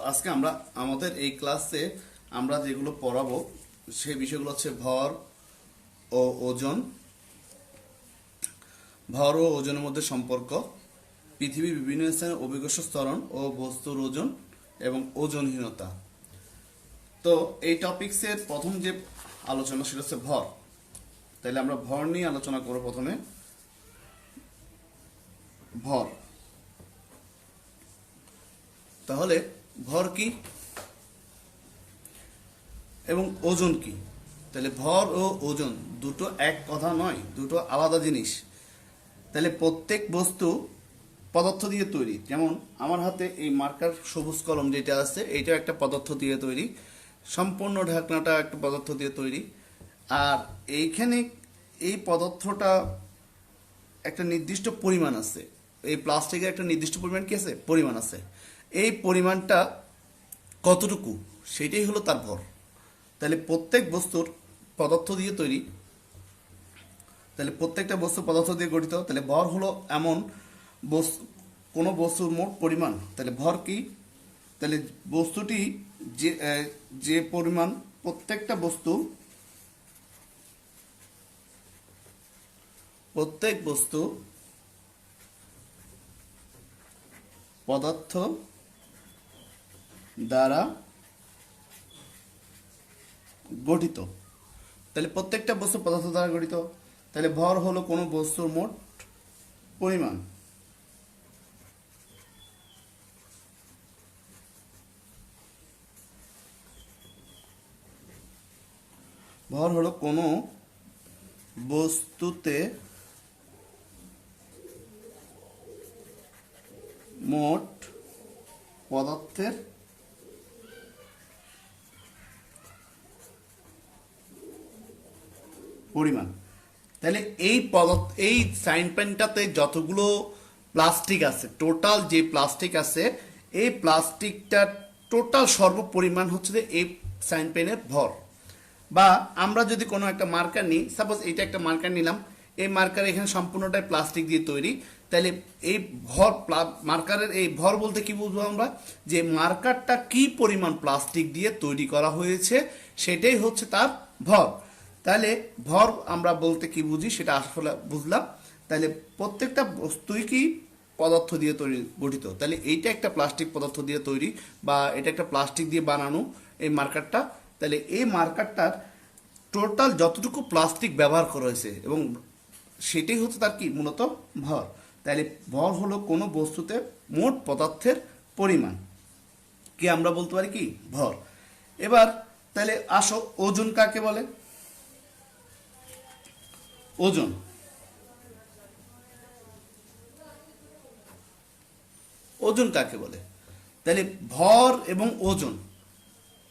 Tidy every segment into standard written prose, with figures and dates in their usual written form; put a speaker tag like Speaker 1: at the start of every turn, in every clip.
Speaker 1: আজকে আমরা আমাদের এই ক্লাসে আমরা যেগুলো পড়াবো সেই বিষয়গুলো হচ্ছে ভর ও ওজন, ভর ও ওজনের মধ্যে সম্পর্ক, পৃথিবীর বিভিন্ন স্থানে অভিকর্ষ ত্বরণ ও বস্তুর ওজন এবং ওজনহীনতা। তো এই টপিকসের প্রথম যে আলোচনা সেটা হচ্ছে ভর। তাহলে আমরা ভর নিয়ে আলোচনা করব। প্রথমে ভর, তাহলে ভর কি এবং ওজন কি? তাহলে ভর ও ওজন দুটো এক কথা নয়, দুটো আলাদা জিনিস। তাহলে প্রত্যেক বস্তু পদার্থ দিয়ে তৈরি। যেমন আমার হাতে এই মার্কার সবুজ কলম যেটা আছে এইটা একটা পদার্থ দিয়ে তৈরি, সম্পূর্ণ ঢাকনাটা একটা পদার্থ দিয়ে তৈরি। আর এইখানে এই পদার্থটা একটা নির্দিষ্ট পরিমাণ আছে, এই প্লাস্টিকের একটা নির্দিষ্ট পরিমাণ কি আছে, পরিমাণ আছে। এই পরিমাণটা কতটুকু সেটাই হলো তার ভর। তাহলে প্রত্যেক বস্তুর পদার্থ দিয়ে তৈরি, তাহলে প্রত্যেকটা বস্তু পদার্থ দিয়ে গঠিত। তাহলে ভর হলো এমন কোনো বস্তুর মোট পরিমাণ। তাহলে ভর কি? তাহলে বস্তুটি যে যে পরিমাণ, প্রত্যেক বস্তু পদার্থ দ্বারা গঠিত। তাহলে প্রত্যেকটা বস্তু পদার্থ দ্বারা গঠিত। তাহলে ভর হলো কোনো বস্তুর মোট পরিমাণ। ভর হলো কোনো বস্তুতে মোট পদার্থের পরিমাণ। তাহলে এই সাইন পেনটাতে যতগুলো প্লাস্টিক আছে, টোটাল যে প্লাস্টিক আছে, এই প্লাস্টিকটার টোটাল সর্বপরিমাণ হচ্ছে যে এই সাইন পেনের ভর। বা আমরা যদি কোনো একটা মার্কার নিই, সাপোজ এইটা একটা মার্কার নিলাম, এই মার্কার এখানে সম্পূর্ণটাই প্লাস্টিক দিয়ে তৈরি। তাহলে এই ভর, মার্কারের এই ভর বলতে কি বুঝবো আমরা, যে মার্কারটা কি পরিমাণ প্লাস্টিক দিয়ে তৈরি করা হয়েছে সেটাই হচ্ছে তার ভর। তাহলে ভর আমরা বলতে কি বুঝি সেটা আসলে বুঝলাম। তাহলে প্রত্যেকটা বস্তুই কি পদার্থ দিয়ে তৈরি গঠিত। তাহলে এইটা একটা প্লাস্টিক পদার্থ দিয়ে তৈরি, বা এটা একটা প্লাস্টিক দিয়ে বানানো এই মার্কারটা। তাহলে এই মার্কারটার টোটাল যতটুকু প্লাস্টিক ব্যবহার করা হয়েছে এবং সেটাই হচ্ছে তার কি মূলত ভর। তাহলে ভর হলো কোনো বস্তুতে মোট পদার্থের পরিমাণ, কি আমরা বলতে পারি কি ভর। এবার তাহলে আসো ওজন কাকে বলে। ওজন, ওজন কাকে বলে? তাহলে ভর এবং ওজন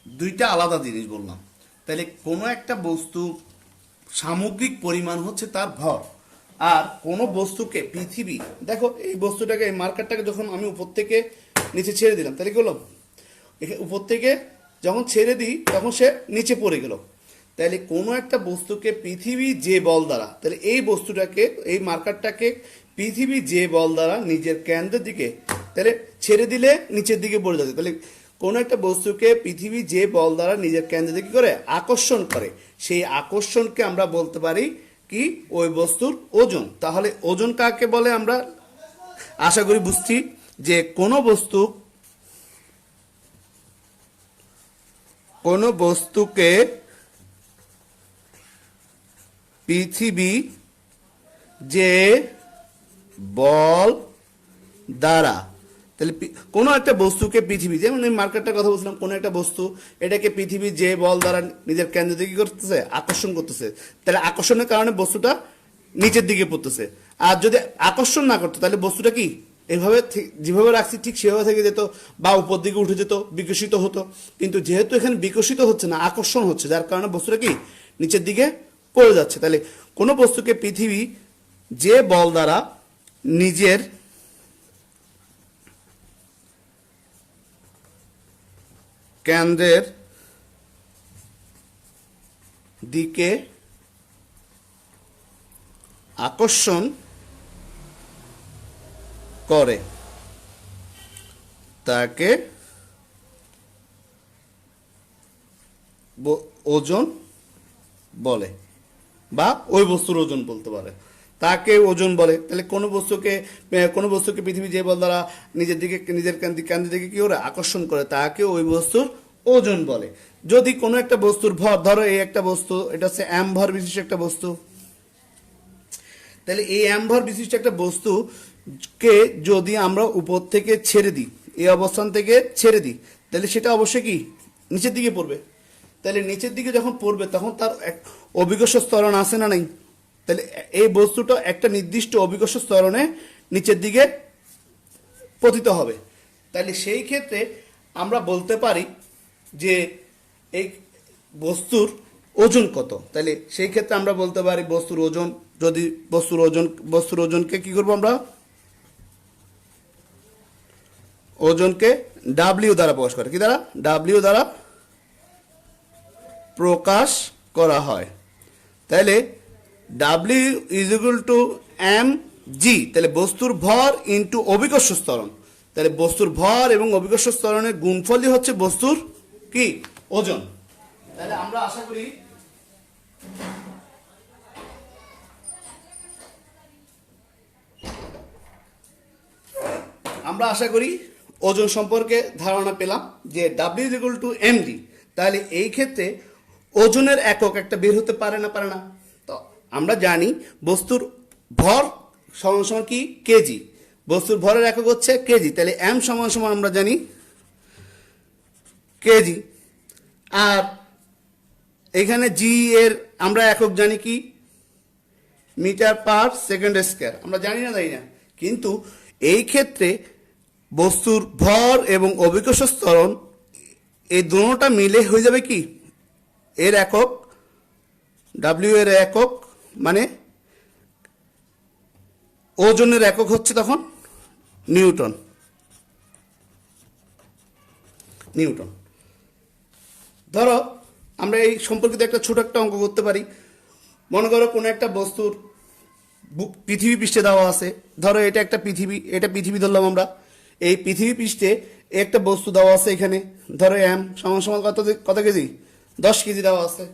Speaker 1: দুইটা আলাদা জিনিস বললাম। তাহলে কোনো একটা বস্তু সামগ্রিক পরিমাণ হচ্ছে তার ভর। আর কোনো বস্তুকে পৃথিবী, দেখো এই বস্তুটাকে, এই মার্কারটাকে যখন আমি উপর থেকে নিচে ছেড়ে দিলাম, তাহলে কি হলো, উপর থেকে যখন ছেড়ে দিই তখন সে নিচে পড়ে গেল। তাহলে কোনো একটা বস্তুকে পৃথিবী যে বল দ্বারা, তাহলে এই বস্তুটাকে, এই মার্কারটাকে পৃথিবী যে বল দ্বারা নিজের কেন্দ্রের দিকে, তাহলে ছেড়ে দিলে নিচের দিকে পড়ে যাবে। তাহলে কোনো একটা বস্তুকে পৃথিবী যে বল দ্বারা নিজের কেন্দ্রের দিকে করে আকর্ষণ করে, সেই আকর্ষণকে আমরা বলতে পারি কি ওই বস্তুর ওজন। তাহলে ওজন কাকে বলে আমরা আশা করি বুঝছি, যে কোনো বস্তুকে পৃথিবী যে বল দ্বারা, তাহলে কোনো একটা বস্তুকে পৃথিবী, যেমন এই মার্কারটার কথা বলছিলাম, কোনো একটা বস্তু এটাকে পৃথিবী যে বল দ্বারা নিজের কেন্দ্রের দিকে করতেছে, আকর্ষণ করতেছে। তাহলে আকর্ষণের কারণে বস্তুটা নিচের দিকে পড়তেছে। আর যদি আকর্ষণ না করতো তাহলে বস্তুটা কি এভাবে যেভাবে রাখছি ঠিক সেভাবে থেকে যেত, বা উপর দিকে উঠে যেত, বিকশিত হতো। কিন্তু যেহেতু এখানে বিকশিত হচ্ছে না, আকর্ষণ হচ্ছে, যার কারণে বস্তুটা কি নিচের দিকে পড়ে যাচ্ছে। তাহলে কোনো বস্তুকে পৃথিবী যে বল দ্বারা নিজের কেন্দ্রের দিকে আকর্ষণ করে তাকে ওজন বলে, বা ওই বস্তুর ওজন বলতে পারে, তাকে ওজন বলে। তাহলে কোনো বস্তুকে পৃথিবী যে বল দ্বারা নিজের কেন্দ্রের দিকে কি করে আকর্ষণ করে, তাকে ওই বস্তুর ওজন বলে। যদি কোনো একটা বস্তুর ভর, ধরো এই একটা বস্তু, এটা হচ্ছে এম ভর বিশিষ্ট একটা বস্তু, তাহলে এই এম ভর বিশিষ্ট একটা বস্তুকে যদি আমরা উপর থেকে ছেড়ে দিই, এই অবস্থান থেকে ছেড়ে দিই, তাহলে সেটা অবশ্যই কি নিচের দিকে পড়বে। তাহলে নিচের দিকে যখন পড়বে তখন তার এক অভিকর্ষ ত্বরণ আছে না নাই? তাহলে এই বস্তুটা একটা নির্দিষ্ট অভিকর্ষ ত্বরণে নিচের দিকে পতিত হবে। তাহলে সেই ক্ষেত্রে আমরা বলতে পারি যে এই বস্তুর ওজন কত। তাহলে সেই ক্ষেত্রে আমরা বলতে পারি বস্তুর ওজন, যদি বস্তুর ওজনকে কি করবো আমরা, ওজনকে ডাব্লিউ দ্বারা প্রকাশ করে, কি দ্বারা, ডাব্লিউ দ্বারা প্রকাশ করা হয়। তাহলে W is equal to M G, তাহলে বস্তুর ভর ইন্টু অভিকর্ষ ত্বরণ। তাহলে বস্তুর ভর এবং অভিকর্ষ ত্বরণের গুণফলই হচ্ছে বস্তুর কি ওজন। তাহলে আমরা আশা করি ওজন সম্পর্কে ধারণা পেলাম যে W is equal to M G. তাহলে এই ক্ষেত্রে ওজনের একক একটা বের হতে পারে না? তো আমরা জানি বস্তুর ভর সমান সমান কি কেজি, বস্তুর ভরের একক হচ্ছে কেজি। তাহলে এম সমান সমান আমরা জানি কেজি, আর এখানে জি এর আমরা একক জানি কি মিটার পার সেকেন্ড স্কয়ার, আমরা জানি না, কিন্তু এই ক্ষেত্রে বস্তুর ভর এবং অভিকর্ষ ত্বরণ এই দুটোটা মিলে হয়ে যাবে কি এর একক, ডাব্লিউ এর একক, মানে ওজনের একক হচ্ছে তখন নিউটন। ধরো আমরা এই সম্পর্কিত একটা ছোট একটা অঙ্ক করতে পারি। মনে করো কোনো একটা বস্তুর পৃথিবী পৃষ্ঠে দেওয়া আছে, ধরো এটা একটা পৃথিবী, এটা পৃথিবী ধরলাম আমরা। এই পৃথিবী পৃষ্ঠে একটা বস্তু দেওয়া আছে এখানে, ধরো এম সমান সমান কত কেজি, 10 কেজি দেওয়া আছে।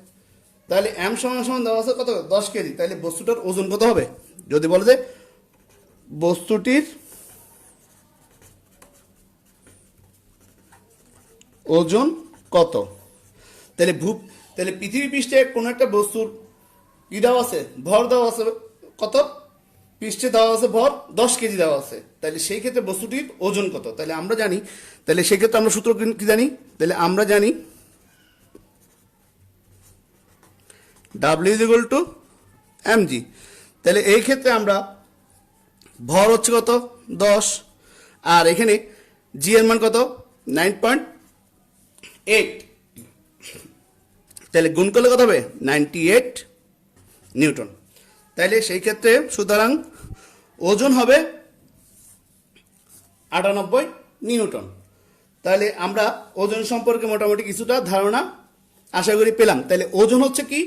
Speaker 1: তাহলে এম সমান সমান দেওয়া আছে কত, 10 কেজি। তাহলে বস্তুটার ওজন কত হবে? যদি বলে যে বস্তুটির ওজন কত, তাহলে পৃথিবী পৃষ্ঠে কোনো একটা বস্তুর কি দেওয়া আছে, ভর দেওয়া আছে কত, পৃষ্ঠে দেওয়া আছে ভর 10 কেজি দেওয়া আছে। তাহলে সেই ক্ষেত্রে বস্তুটির ওজন কত? তাহলে আমরা জানি, তাহলে সেই ক্ষেত্রে আমরা সূত্র কি জানি, তাহলে আমরা জানি W is equal to M G. তাহলে এই ক্ষেত্রে আমরা ভর হচ্ছে কত 10, আর এখানে জি এর মান কত 9.8, তাহলে গুণ করলে কত হবে 98 নিউটন। তাহলে সেই ক্ষেত্রে সুতরাং ওজন হবে 98 নিউটন। তাহলে আমরা ওজন সম্পর্কে মোটামুটি কিছুটা ধারণা আশা করি পেলাম। তাহলে ওজন হচ্ছে কি,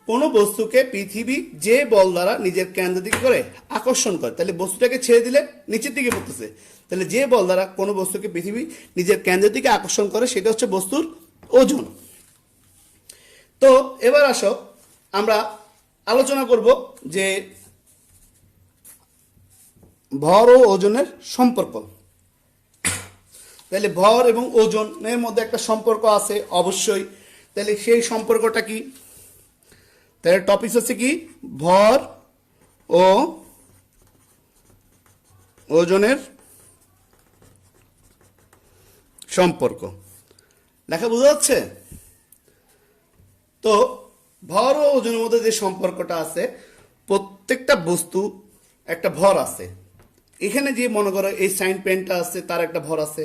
Speaker 1: কোনো বস্তুকে পৃথিবী যে বল দ্বারা নিজের কেন্দ্রের দিকে করে আকর্ষণ করে, তাহলে বস্তুটাকে ছেড়ে দিলে নিচের দিকে পড়তেছে। তাহলে যে বল দ্বারা কোনো বস্তুকে পৃথিবী নিজের কেন্দ্রের দিকে আকর্ষণ করে সেটা হচ্ছে বস্তুর ওজন। তো এবার আসো আমরা আলোচনা করব যে ভর ও ওজনের সম্পর্ক। তাহলে ভর এবং ওজনের মধ্যে একটা সম্পর্ক আছে অবশ্যই। তাহলে সেই সম্পর্কটা কি, তাহলে টপিক হচ্ছে কি ভর ও ওজনের সম্পর্ক। লেখা বোঝা যাচ্ছে? তো ভর ও ওজনের মধ্যে যে সম্পর্কটা আছে, প্রত্যেকটা বস্তু একটা ভর আছে। এখানে যে মনে করো এই সাইন পেনটা আছে তার একটা ভর আছে।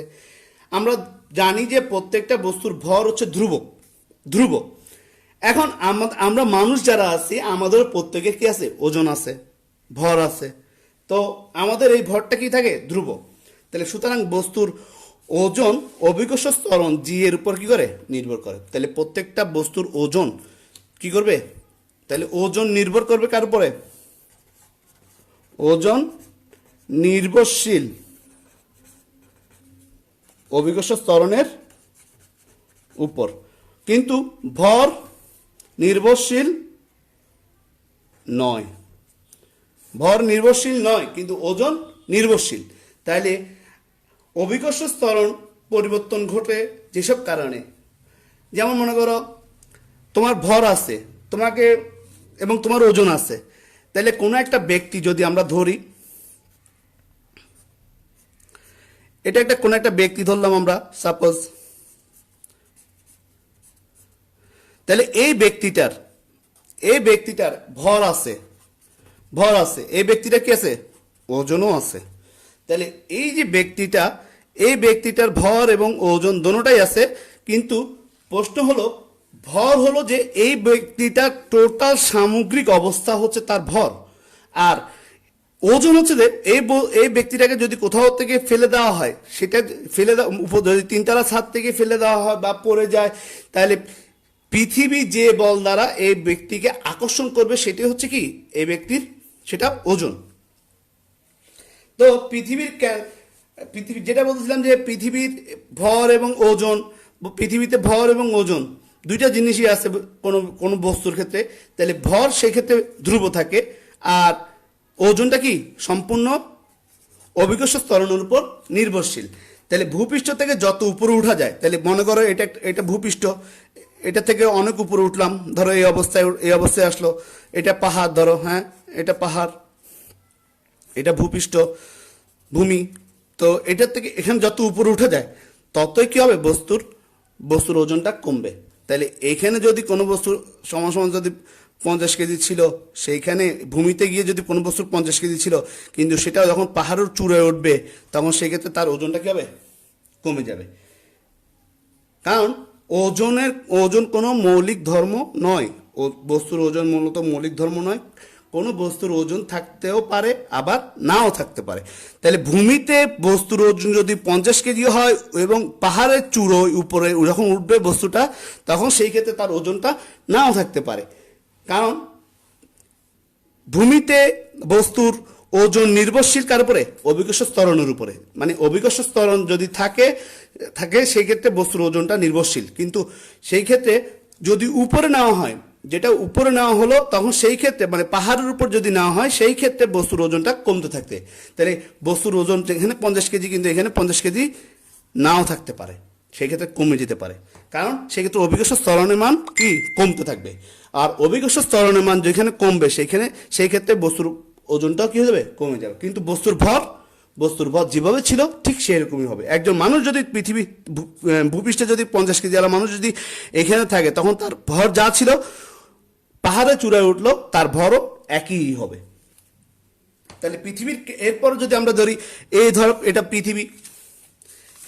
Speaker 1: আমরা জানি যে প্রত্যেকটা বস্তুর ভর হচ্ছে ধ্রুব। এখন আমরা মানুষ যারা আছি আমাদের প্রত্যেকের কি আছে, ওজন আছে, ভর আছে। তো আমাদের এই ভরটা কি থাকে, ধ্রুব। তাহলে সুতরাং বস্তুর ওজন অভিকর্ষ ত্বরণ জি এর উপর কি করে, নির্ভর করে। তাহলে প্রত্যেকটা বস্তুর ওজন কি করবে, তাহলে ওজন নির্ভর করবে কার উপরে, ওজন নির্ভরশীল অভিকর্ষ ত্বরণের উপর। কিন্তু ভর নির্ভরশীল নয়। ভর নির্ভরশীল নয় কিন্তু ওজন নির্ভরশীল। তাইলে অভিকর্ষ ত্বরণ পরিবর্তন ঘটে যেসব কারণে, যেমন মনে করো তোমার ভর আছে তোমাকে এবং তোমার ওজন আছে, তাহলে কোনো একটা ব্যক্তি যদি আমরা ধরি, এটা একটা কোনো একটা ব্যক্তি ধরলাম আমরা সাপোজ, তাহলে এই ব্যক্তিটার ভর আছে, এই ব্যক্তিটা কি আছে, ওজনও আছে। তাহলে এই যে এই ব্যক্তিটার ভর এবং ওজন দোনোটাই আছে, কিন্তু প্রশ্ন হলো ভর হলো যে এই ব্যক্তিটার টোটাল সামগ্রিক অবস্থা হচ্ছে তার ভর, আর ওজন হচ্ছে যে এই ব্যক্তিটাকে যদি কোথাও থেকে ফেলে দেওয়া হয়, সেটা ফেলে যদি 3 তলা ছাদ থেকে ফেলে দেওয়া হয় বা পড়ে যায়, তাহলে পৃথিবী যে বল দ্বারা এই ব্যক্তিকে আকর্ষণ করবে সেটি হচ্ছে কি এই ব্যক্তির সেটা ওজন। তো পৃথিবী যেটা বলছিলাম যে পৃথিবীর ভর এবং ওজন, পৃথিবীতে ভর এবং ওজন দুইটা জিনিসই আছে কোনো বস্তুর ক্ষেত্রে। তাহলে ভর সেই ক্ষেত্রে ধ্রুব থাকে, আর ওজনটা কি সম্পূর্ণ অভিকর্ষ ত্বরণের উপর নির্ভরশীল। তাহলে ভূপৃষ্ঠ থেকে যত উপরে উঠা যায়, তাহলে মনে করো এটা ভূপৃষ্ঠ, এটা থেকে অনেক উপরে উঠলাম, ধরো এই অবস্থায় আসলো, এটা পাহাড়, ধরো হ্যাঁ এটা পাহাড়, এটা ভূপৃষ্ঠ ভূমি। তো এটার থেকে এখানে যত উপরে উঠে যায় ততই কি হবে, বস্তুর ওজনটা কমবে। তাহলে এইখানে যদি কোনো বস্তুর সমান যদি 50 কেজি ছিল, সেইখানে ভূমিতে গিয়ে যদি কোনো বস্তুর 50 কেজি ছিল, কিন্তু সেটা যখন পাহাড়ের চূড়ায় উঠবে তখন সেই ক্ষেত্রে তার ওজনটা কি হবে, কমে যাবে। কারণ ওজন কোনো মৌলিক ধর্ম নয়, বস্তুর ওজন মূলত মৌলিক ধর্ম নয়। কোনো বস্তুর ওজন থাকতেও পারে আবার নাও থাকতে পারে। তাহলে ভূমিতে বস্তুর ওজন যদি 50 কেজি হয় এবং পাহাড়ের চূড়োয় উপরে যখন উঠবে বস্তুটা, তখন সেই ক্ষেত্রে তার ওজনটা নাও থাকতে পারে। কারণ ভূমিতে বস্তুর ওজন নির্ভরশীল কার উপরে, অভিকর্ষ ত্বরণের উপরে। মানে অভিকর্ষ ত্বরণ যদি থাকে সেই ক্ষেত্রে বস্তুর ওজনটা নির্ভরশীল, কিন্তু সেই ক্ষেত্রে যদি উপরে নেওয়া হয়, যেটা উপরে নেওয়া হলো, তখন সেই ক্ষেত্রে মানে পাহাড়ের উপর যদি নেওয়া হয় সেই ক্ষেত্রে বস্তুর ওজনটা কমতে থাকতে। তাহলে বস্তুর ওজন এখানে 50 কেজি, কিন্তু এখানে 50 কেজি নাও থাকতে পারে, সেই ক্ষেত্রে কমে যেতে পারে। কারণ সেক্ষেত্রে অভিকর্ষ ত্বরণের মান কি কমতে থাকবে, আর অভিকর্ষ ত্বরণের মান যেখানে কমবে সেই ক্ষেত্রে বস্তুর ওজনটাও কি হয়ে যাবে, কমে যাবে। কিন্তু বস্তুর ভর যেভাবে ছিল ঠিক সেরকমই হবে। একজন মানুষ যদি ভূপৃষ্ঠে যদি 50 কেজি আলা মানুষ যদি এখানে থাকে, তখন তার ভর যা ছিল পাহাড়ে চূড়ায় উঠলো তার ভরও একই হবে। তাহলে পৃথিবীর এরপর যদি আমরা ধরি, এই ধরো এটা পৃথিবী,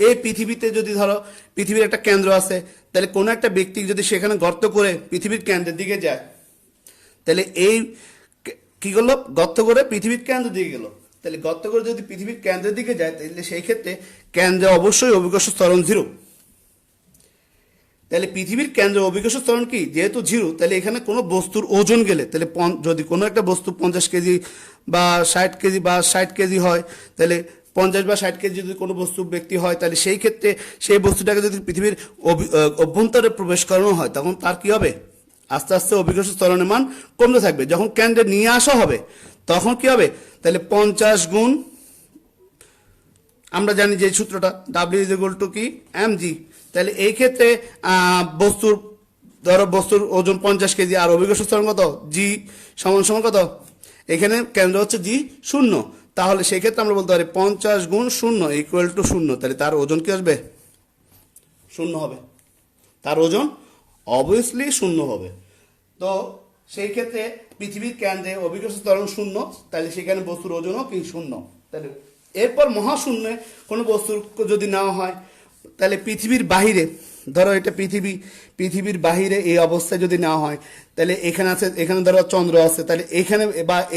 Speaker 1: এই পৃথিবীতে যদি ধরো পৃথিবীর একটা কেন্দ্র আছে, তাহলে কোনো একটা ব্যক্তি যদি সেখানে গর্ত করে পৃথিবীর কেন্দ্রের দিকে যায়, তাহলে এই কি করলো, গর্ত করে পৃথিবীর কেন্দ্রের দিকে গেল। তাহলে গর্ত করে যদি পৃথিবীর কেন্দ্রের দিকে যায়, তাহলে সেই ক্ষেত্রে কেন্দ্রে অবশ্যই অভিকর্ষ ত্বরণ 0। তাহলে পৃথিবীর কেন্দ্র অভিকর্ষ ত্বরণ কি যেহেতু 0, তাহলে এখানে কোনো বস্তুর ওজন গেলে, তাহলে যদি কোনো একটা বস্তু 50 কেজি বা 60 কেজি বা 60 কেজি হয়, তাহলে 50 বা 60 কেজি যদি কোনো বস্তু ব্যক্তি হয়, তাহলে সেই ক্ষেত্রে সেই বস্তুটাকে যদি পৃথিবীর অভ্যন্তরে প্রবেশ করানো হয়, তখন তার কি হবে, আস্তে আস্তে অভিকর্ষ ত্বরণের মান কমতে থাকবে। যখন কেন্দ্রে নিয়ে আসা হবে তখন কি হবে, তাহলে 50 গুণ, আমরা জানি যে সূত্রটা W কি mg। তাহলে এই ক্ষেত্রে বস্তুর ওজন 50 কেজি আর অভিকর্ষ ত্বরণ কত, g সমান কত, এখানে কেন্দ্র হচ্ছে g 0। তাহলে সেই ক্ষেত্রে আমরা বলতে পারি 50 গুণ 0 ইকুয়াল টু 0। তাহলে তার ওজন কি আসবে, 0 হবে। তার ওজন অবভিয়াসলি 0 হবে। তো সেই ক্ষেত্রে পৃথিবীর কেন্দ্রে অভিকর্ষ ত্বরণ 0, তাহলে সেখানে বস্তুর ওজনও কি 0। তাহলে এরপর মহাশূন্যে কোনো বস্তুর যদি নেওয়া হয়, তাহলে পৃথিবীর বাহিরে, ধরো এটা পৃথিবীর বাহিরে এই অবস্থায় যদি নেওয়া হয়, তাহলে এখানে ধরো চন্দ্র আছে, তাহলে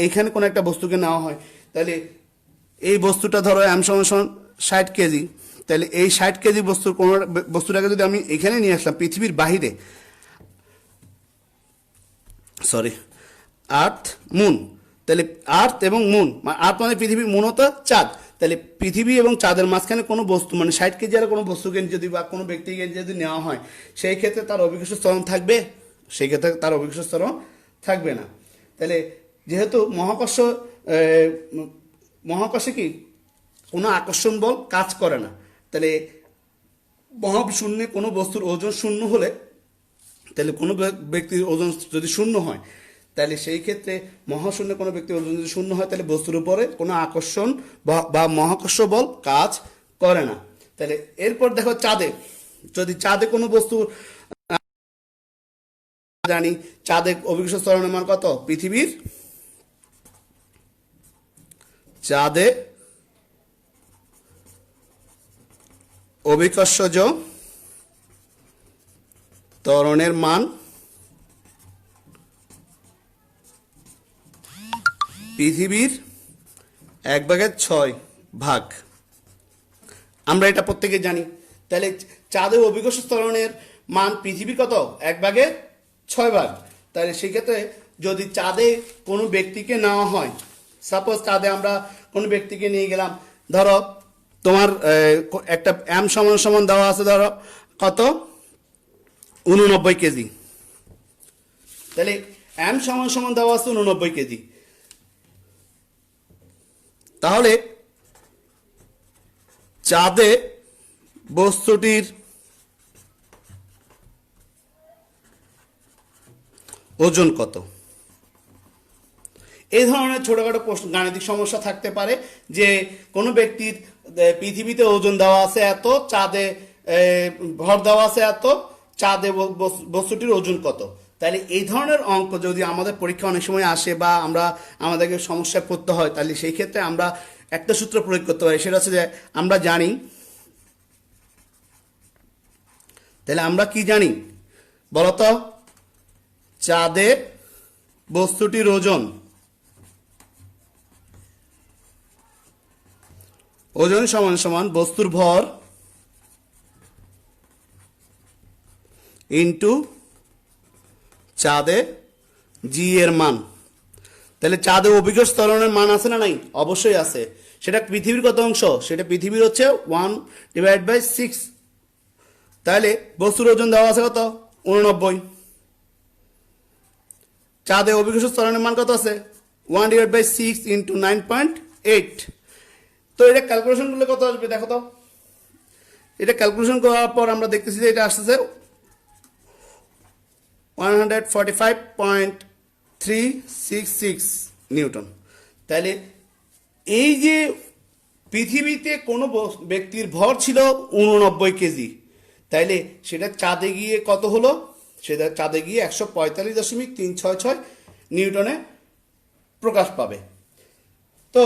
Speaker 1: এইখানে কোনো একটা বস্তুকে নেওয়া হয়, তাহলে এই বস্তুটা ধরো m = 60 কেজি। তাহলে এই 60 কেজি বস্তুটাকে যদি আমি এখানে নিয়ে আসলাম পৃথিবীর বাহিরে, আর্থ মুন, তাহলে আর্থ এবং মুন, আর্থ মানে পৃথিবী, মুন হতো চাঁদ। তাহলে পৃথিবী এবং চাঁদের মাঝখানে কোনো বস্তু মানে 60 কেজি আর কোনো বস্তুকে যদি বা কোনো ব্যক্তিকে যদি নেওয়া হয়, সেই ক্ষেত্রে তার অভিকর্ষ ত্বরণ থাকবে, সেই ক্ষেত্রে তার অভিকর্ষ ত্বরণ থাকবে না। তাহলে যেহেতু মহাকর্ষে কি কোনো আকর্ষণ বল কাজ করে না, তাহলে মহাশূন্যে কোনো বস্তুর ওজন শূন্য হলে, তাহলে কোনো ব্যক্তির ওজন যদি শূন্য হয়, তাহলে সেই ক্ষেত্রে মহাশূন্যে কোনো ব্যক্তির ওজন যদি শূন্য হয়, তাহলে বস্তুর উপরে কোনো আকর্ষণ বা মহাকর্ষ বল কাজ করে না। তাহলে এরপর দেখো চাঁদে, যদি চাঁদে কোনো বস্তু জানি চাঁদে অভিকর্ষ ত্বরণের মান কত, পৃথিবীর চাঁদে অভিকর্ষজ ত্বরণের মান পৃথিবীর 1/6 আমরা এটা প্রত্যেকে জানি। তাহলে চাঁদের অভিকর্ষ ত্বরণের মান পৃথিবীর কত, 1/6। তাহলে সেক্ষেত্রে যদি চাঁদে কোনো ব্যক্তিকে নেওয়া হয়, সাপোজ চাঁদে আমরা কোনো ব্যক্তিকে নিয়ে গেলাম, ধরো তোমার একটা এম সমান সমান দেওয়া আছে, ধরো কত, 89 কেজি। তাহলে এম সমান সমান দেওয়া আছে 89 কেজি। তাহলে চাঁদে বস্তুটির ওজন কত? এই ধরনের ছোটখাটো প্রশ্ন গাণিতিক সমস্যা থাকতে পারে, যে কোনো ব্যক্তির পৃথিবীতে ওজন দেওয়া আছে এত, চাঁদে ভর দেওয়া আছে এত, চাঁদে বস্তুটির ওজন কত। তাহলে এই ধরনের অঙ্ক যদি আমাদের পরীক্ষা অনেক সময় আসে বা আমাদেরকে সমস্যায় পড়তে হয়, তাহলে সেই ক্ষেত্রে আমরা একটা সূত্র প্রয়োগ করতে পারি, সেটা হচ্ছে যে আমরা জানি, তাহলে আমরা কি জানি বলতো, চাঁদে বস্তুটির ওজন সমান সমান বস্তুর ভর ইন্টু চাঁদে জি এর মান। তাহলে চাঁদে অভিকর্ষ ত্বরণের মান আছে না নাই? অবশ্যই আছে। সেটা পৃথিবীর কত অংশ? সেটা পৃথিবীর হচ্ছে 1/6। তাহলে বস্তুর ওজন দেওয়া আছে কত, 89। চাঁদে অভিকর্ষ ত্বরণের মান কত আছে, 1/6 ইন্টু 9.8। তো এটা ক্যালকুলেশন করলে কত আসবে দেখো তো। এটা ক্যালকুলেশন করার পর আমরা দেখতেছি যে এটা আসতেছে 145.366 নিউটন। তাহলে এই যে পৃথিবীতে কোনো ব্যক্তির ভর ছিল 89 কেজি, তাইলে সেটা চাঁদে গিয়ে কত হলো, সেটা চাঁদে গিয়ে 145.366 নিউটনে প্রকাশ পাবে। তো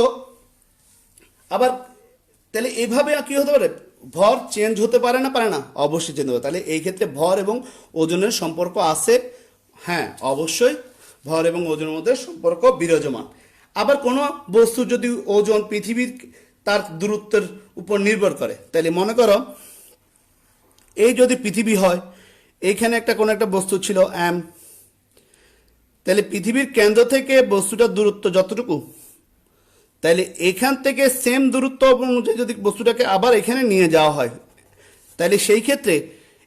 Speaker 1: আবার তাহলে এইভাবে কি হতে পারে, ভর চেঞ্জ হতে পারে না, পারে না? অবশ্যই চেঞ্জ হবে। তাহলে এই ক্ষেত্রে ভর এবং ওজনের সম্পর্ক আছে, হ্যাঁ অবশ্যই ভর এবং ওজনের মধ্যে সম্পর্ক বিরাজমান। আবার কোনো বস্তু যদি ওজন পৃথিবীর তার দূরত্বের উপর নির্ভর করে, তাহলে মনে করো এই যদি পৃথিবী হয়, এইখানে কোনো একটা বস্তু ছিল এম, তাহলে পৃথিবীর কেন্দ্র থেকে বস্তুটার দূরত্ব যতটুকু, তাহলে এখান থেকে সেম দূরত্ব অনুযায়ী যদি বস্তুটাকে আবার এখানে নিয়ে যাওয়া হয়, তাহলে সেই ক্ষেত্রে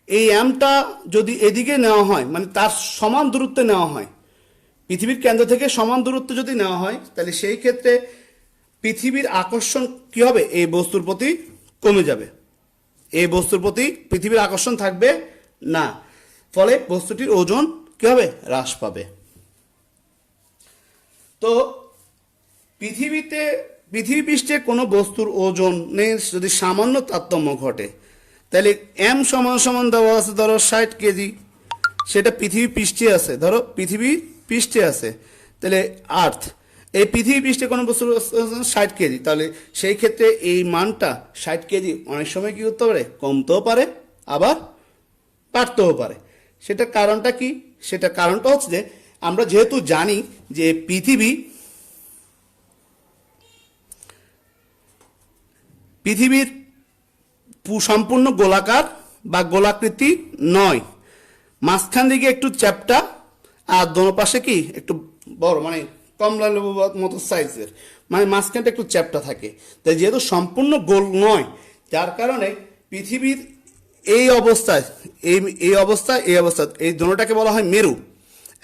Speaker 1: এই এমটা যদি এদিকে নেওয়া হয়, মানে তার সমান দূরত্বে নেওয়া হয়, পৃথিবীর কেন্দ্র থেকে সমান দূরত্ব যদি নেওয়া হয়, তাহলে সেই ক্ষেত্রে পৃথিবীর আকর্ষণ কি হবে, এই বস্তুর প্রতি কমে যাবে। এই বস্তুর প্রতি পৃথিবীর আকর্ষণ থাকবে না, ফলে বস্তুটির ওজন কি হবে, হ্রাস পাবে। তো পৃথিবী পৃষ্ঠে কোনো বস্তুর ওজনের যদি সামান্য তারতম্য ঘটে, তাহলে এম সমান সমান দেওয়া আছে ধরো 60 কেজি, সেটা পৃথিবী পৃষ্ঠে আছে, ধরো পৃথিবী পৃষ্ঠে আছে, তাহলে আর্থ, এই পৃথিবী পৃষ্ঠে কোনো বস্তুর 60 কেজি, তাহলে সেই ক্ষেত্রে এই মানটা 60 কেজি অনেক সময় কি করতে পারে, কমতেও পারে আবার বাড়তেও পারে। সেটা কারণটা কি? সেটা কারণটা হচ্ছে যে আমরা যেহেতু জানি যে পৃথিবীর সম্পূর্ণ গোলাকার বা গোলাকৃতি নয়, মাঝখান দিকে একটু চ্যাপ্টা আর দোনো পাশে কি একটু বড়, মানে কমলা লেবুর মতো সাইজের, মানে মাঝখানটা একটু চ্যাপ্টা থাকে। তাই যেহেতু সম্পূর্ণ গোল নয়, যার কারণে পৃথিবীর এই অবস্থায় এই দুটোটাকে বলা হয় মেরু।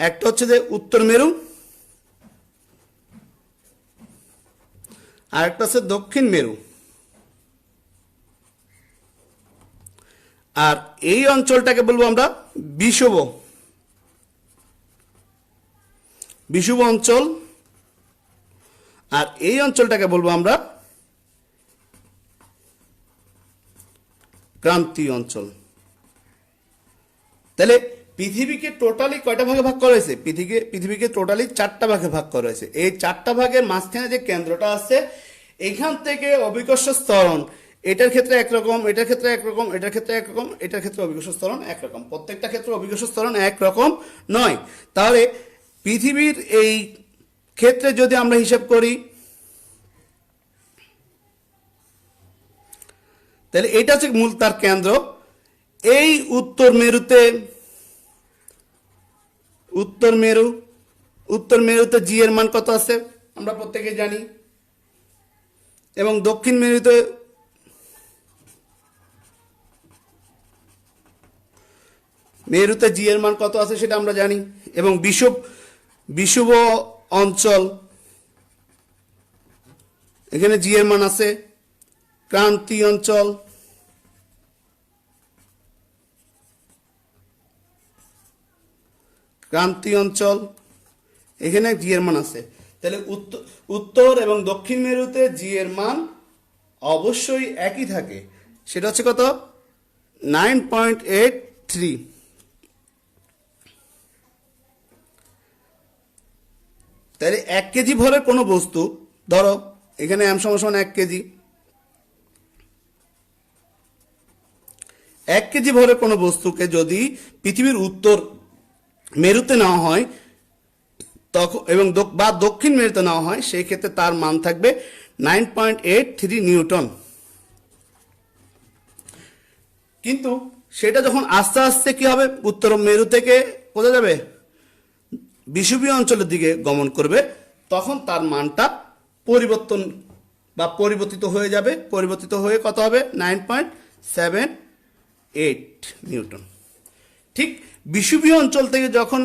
Speaker 1: একটা হচ্ছে যে উত্তর মেরু, আর একটা হচ্ছে দক্ষিণ মেরু। আর এই অঞ্চলটাকে বলবো আমরা বিষুব অঞ্চল, আর এই অঞ্চলটাকে বলবো আমরা ক্রান্তীয় অঞ্চল। তাহলে পৃথিবীকে টোটালি কয়টা ভাগে ভাগ করা হয়েছে? পৃথিবীকে টোটালি 4টা ভাগে ভাগ করা হয়েছে। এই 4টা ভাগের মাঝখানে যে কেন্দ্রটা আছে, এখান থেকে অভিকর্ষ ত্বরণ এটার ক্ষেত্রে একরকম, এটার ক্ষেত্রে একরকম, এটার ক্ষেত্রে একরকম, এটার ক্ষেত্রে অভিকর্ষ ত্বরণ একরকম, প্রত্যেকটা ক্ষেত্রে অভিকর্ষ ত্বরণ একরকম নয়। তাহলে পৃথিবীর এই ক্ষেত্রে যদি আমরা হিসাব করি, তাহলে এটা হচ্ছে মূল তার কেন্দ্র। এই উত্তর মেরুতে জি এর মান কত আছে আমরা প্রত্যেকে জানি, এবং দক্ষিণ মেরুতে জি এর মান কত আছে সেটা আমরা জানি। এবং বিষুব অঞ্চল, এখানে জি এর মান আছে। ক্রান্তীয় অঞ্চল, এখানে জি এর মান আছে। তাহলে উত্তর এবং দক্ষিণ মেরুতে জি এর মান অবশ্যই একই থাকে, সেটা হচ্ছে কত? 9.83। তাহলে 1 কেজি ভরের কোনো বস্তু, ধরো এখানে m সমান 1 কেজি, 1 কেজি ভরের কোনো বস্তুকে যদি পৃথিবীর উত্তর মেরুতে নেওয়া হয় তখন, এবং বা দক্ষিণ মেরুতে নেওয়া হয়, সেই ক্ষেত্রে তার মান থাকবে 9.83 নিউটন। কিন্তু সেটা যখন আস্তে আস্তে কি হবে, উত্তর মেরু থেকে কোথায় যাবে, বিষুবীয় অঞ্চলের দিকে গমন করবে, তখন তার মানটা পরিবর্তিত হয়ে যাবে। পরিবর্তিত হয়ে কত হবে? 9.78 নিউটন। ঠিক বিষুবীয় অঞ্চল থেকে যখন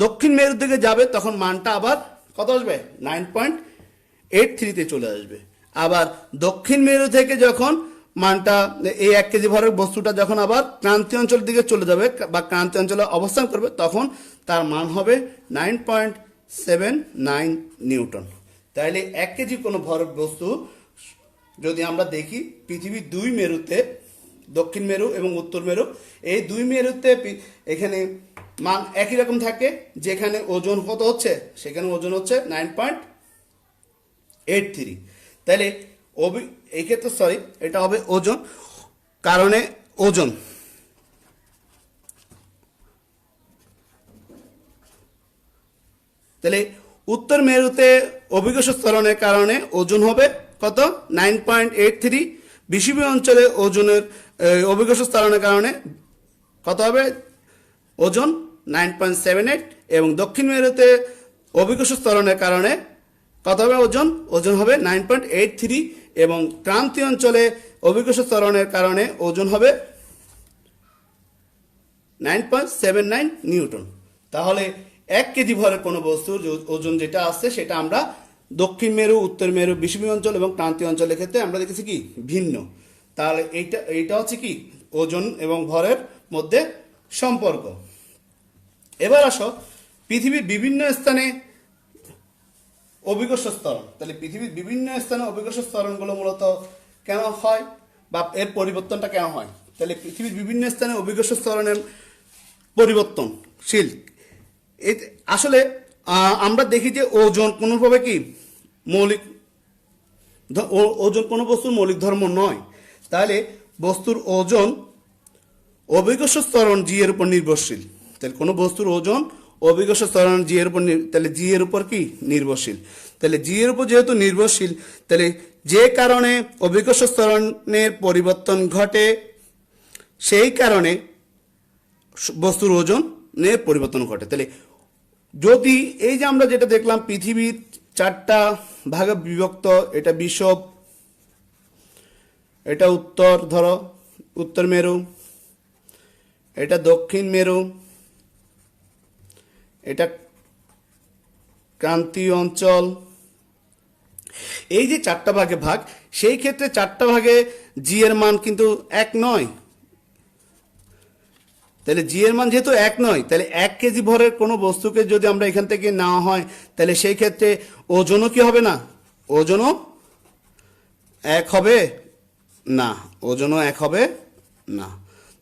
Speaker 1: দক্ষিণ মেরুর দিকে যাবে, তখন মানটা আবার কত আসবে? 9.83 চলে আসবে। আবার দক্ষিণ মেরু থেকে যখন মানটা, এই 1 কেজি ভরের বস্তুটা যখন আবার ক্রান্তীয় অঞ্চলের দিকে চলে যাবে বা ক্রান্তীয় অঞ্চলে অবস্থান করবে, তখন তার মান হবে 9.79 নিউটন। তাহলে 1 কেজি কোনো ভরের বস্তু যদি আমরা দেখি, পৃথিবীর 2 মেরুতে, দক্ষিণ মেরু এবং উত্তর মেরু, এই 2 মেরুতে এখানে মান একই রকম থাকে। যেখানে ওজন কত হচ্ছে, সেখানে ওজন হচ্ছে 9.83। তাহলে এই ক্ষেত্রে এটা হবে ওজন, কারণে ওজন, তাহলে উত্তর মেরুতে অভিকর্ষ ত্বরণের কারণে ওজন হবে কত? 9.83। বিষুবীয় অঞ্চলে ওজনের অভিকর্ষ ত্বরণের কারণে কত হবে ওজন? 9.78। এবং দক্ষিণ মেরুতে অভিকর্ষ ত্বরণের কারণে কত হবে ওজন? ওজন হবে 9.83। এবং ক্রান্তীয় অঞ্চলে অভিকর্ষ ত্বরণের কারণে ওজন হবে 9.79 নিউটন। তাহলে 1 কেজি ভরের কোনো বস্তুর ওজন যেটা আছে, সেটা আমরা দক্ষিণ মেরু, উত্তর মেরু, বিষুবীয় অঞ্চল এবং ক্রান্তীয় অঞ্চলের ক্ষেত্রে আমরা দেখেছি কি ভিন্ন। তাহলে এইটা হচ্ছে কি ওজন এবং ভরের মধ্যে সম্পর্ক। এবার আসো পৃথিবীর বিভিন্ন স্থানে অভিকর্ষ ত্বরণ। তাহলে পৃথিবীর বিভিন্ন স্থানে অভিকর্ষ ত্বরণগুলো মূলত কেন হয়, বা এর পরিবর্তনটা কেন হয়? তাহলে পৃথিবীর বিভিন্ন স্থানে অভিকর্ষ ত্বরণের পরিবর্তনশীল। আসলে আমরা দেখি যে ওজন কোনোভাবে কি ওজন কোনো বস্তুর মৌলিক ধর্ম নয়। তাহলে বস্তুর ওজন অভিকর্ষ ত্বরণ জি এর উপর নির্ভরশীল। তাহলে কোনো বস্তুর ওজন অভিকর্ষ ত্বরণ জি এর উপর, তাহলে জি এর উপর কি নির্ভরশীল। তাহলে জি এর উপর যেহেতু নির্ভরশীল, তাহলে যে কারণে অভিকর্ষ ত্বরণের পরিবর্তন ঘটে, সেই কারণে বস্তুর ওজনের পরিবর্তন ঘটে। তাহলে যদি এই যে আমরা যেটা দেখলাম পৃথিবীর 4টা ভাগে বিভক্ত, এটা বিষুব, এটা উত্তর, ধরো উত্তর মেরু, এটা দক্ষিণ মেরু, এটা ক্রান্তীয় অঞ্চল, এই যে 4টা ভাগে ভাগ, সেই ক্ষেত্রে 4টা ভাগে জি এর মান কিন্তু এক নয়। তাহলে জি এর মান যেহেতু এক নয়, তাহলে 1 কেজি ভরের কোনো বস্তুকে যদি আমরা এখান থেকে নেওয়া হয়, তাহলে সেই ক্ষেত্রে ওজনও কি হবে না? ওজনও এক হবে না, ওজনও এক হবে না।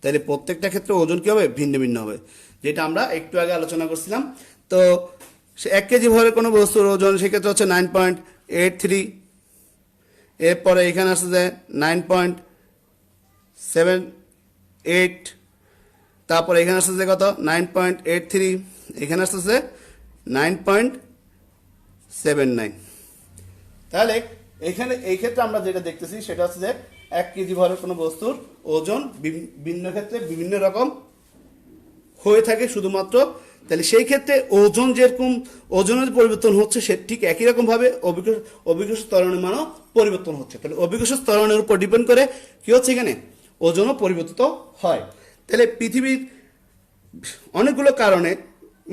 Speaker 1: তাহলে প্রত্যেকটা ক্ষেত্রে ওজন কি হবে? ভিন্ন ভিন্ন হবে, যেটা আমরা একটু আগে আলোচনা করছিলাম। তো 1 কেজি ভরের কোনো বস্তুর ওজন সেক্ষেত্রে হচ্ছে 9.83। এরপরে এখানে আসছে যে 9.78, তারপরে এখানে আসতেছে কত? 9.83, এখানে আসতেছে 9.79। তাহলে এখানে এই ক্ষেত্রে আমরা যেটা দেখতেছি সেটা হচ্ছে যে 1 কেজি ভরের কোনো বস্তুর ওজন বিভিন্ন ক্ষেত্রে বিভিন্ন রকম হয়ে থাকে শুধুমাত্র। তাহলে সেই ক্ষেত্রে ওজন যেরকম ওজনের পরিবর্তন হচ্ছে, সে ঠিক একই রকম ভাবে অভিকর্ষ ত্বরণের মানও পরিবর্তন হচ্ছে। তাহলে অভিকর্ষ ত্বরণের উপর ডিপেন্ড করে কি হচ্ছে? এখানে ওজনও পরিবর্তিত হয়। তাহলে পৃথিবীর অনেকগুলো কারণে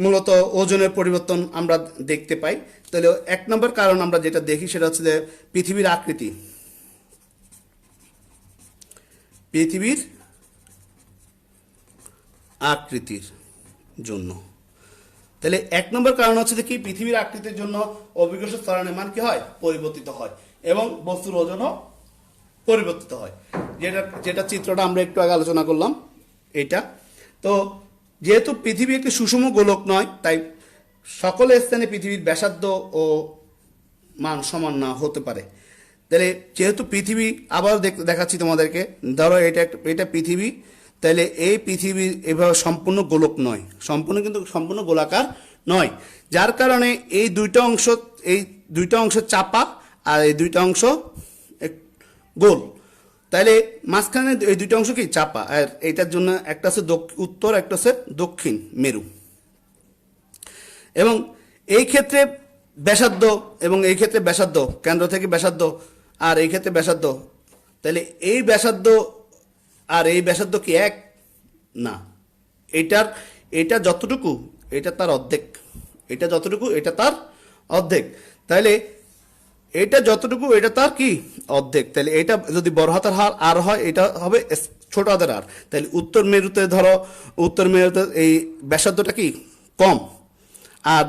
Speaker 1: মূলত ওজনের পরিবর্তন আমরা দেখতে পাই। তাহলে 1 নম্বর কারণ আমরা যেটা দেখি সেটা হচ্ছে যে পৃথিবীর আকৃতি। পৃথিবীর আকৃতির জন্য। তাহলে 1 নম্বর কারণ হচ্ছে যে কি? পৃথিবীর আকৃতির জন্য অভিকর্ষ ত্বরণের মান কি হয়? পরিবর্তিত হয়, এবং বস্তুর ওজনও পরিবর্তিত হয়। যেটা চিত্রটা আমরা একটু আগে আলোচনা করলাম এটা। তো যেহেতু পৃথিবী একটি সুষম গোলক নয়, তাই সকল স্থানে পৃথিবীর ব্যাসার্ধ ও মান সমান না হতে পারে। তাহলে যেহেতু পৃথিবী, আবার দেখাচ্ছি তোমাদেরকে, ধরো এটা পৃথিবী, তাহলে এই পৃথিবী এভাবে সম্পূর্ণ গোলক নয়, সম্পূর্ণ গোলাকার নয়, যার কারণে এই দুইটা অংশ চাপা আর এই দুইটা অংশ গোল। তাহলে মাঝখানে এই দুইটা অংশ কি? চাপা। আর এইটার জন্য একটা আছে উত্তর, একটা আছে দক্ষিণ মেরু। এবং এই ক্ষেত্রে ব্যাসার্ধ, এবং এই ক্ষেত্রে ব্যাসার্ধ, কেন্দ্র থেকে ব্যাসার্ধ, আর এই ক্ষেত্রে ব্যাসার্ধ, তাহলে এই ব্যাসার্ধ আর এই ব্যাসার্ধ কি এক? না। এটা যতটুকু, এটা তার অর্ধেক। এটা যতটুকু, এটা তার অর্ধেক। তাহলে এটা যতটুকু, এটা তার কি? অর্ধেক। তাহলে এটা যদি বড় হাতের আর হয়, এটা হবে ছোট হাতের আর। তাহলে উত্তর মেরুতে ধরো, উত্তর মেরুতে এই ব্যাসার্ধটা কি? কম। আর